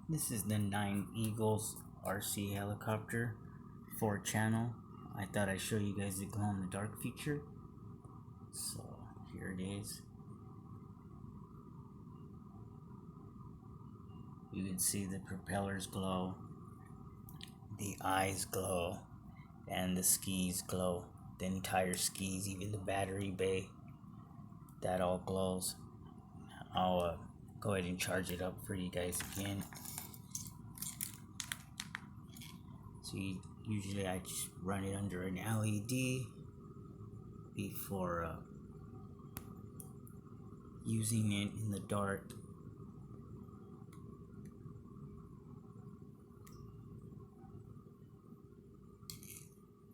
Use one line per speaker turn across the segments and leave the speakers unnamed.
This is the Nine Eagles RC helicopter, 4-channel. I thought I'd show you guys the glow in the dark feature. So here it is. You can see the propellers glow, the eyes glow, and the skis glow. The entire skis, even the battery bay, that all glows. I'll go ahead and charge it up for you guys again. So usually I just run it under an LED before using it in the dark.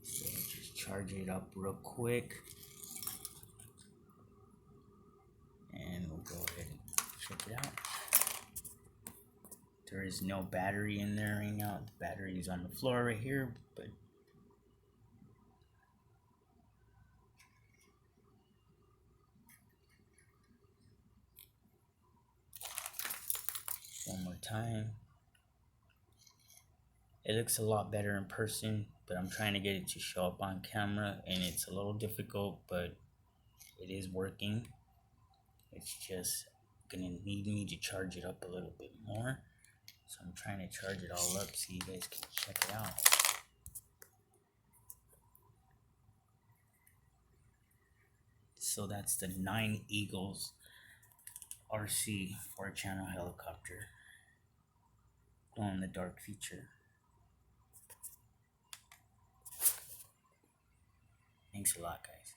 So just charge it up real quick, and we'll go ahead and check it out. There is no battery in there right now. The battery is on the floor right here, but one more time. It looks a lot better in person, but I'm trying to get it to show up on camera, and it's a little difficult, but it is working. It's just gonna need me to charge it up a little bit more. So I'm trying to charge it all up so you guys can check it out. So that's the Nine Eagles RC 4-channel helicopter, glow in the dark feature. Thanks a lot, guys.